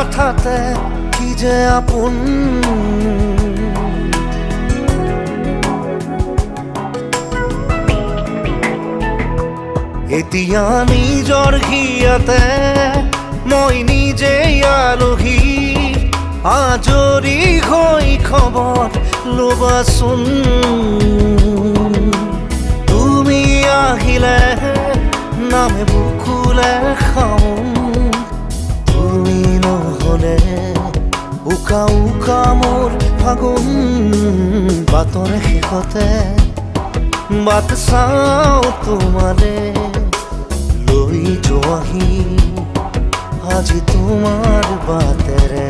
কথাতে কি যে আপোন এতিয়া নিজৰ ঘিয়াতে মই নিজেই আলহী আজৰি হৈ খবৰ ল'বাচোন তুমি আহিলে নামে বুকুলে খাওঁ তুমি নহ'লে উকা উকা মোৰ ফাগুন বাটৰ শেষতে বাট চাওঁ তোমালে লৈ যোৱাহি আজি তোমাৰ বাটেৰে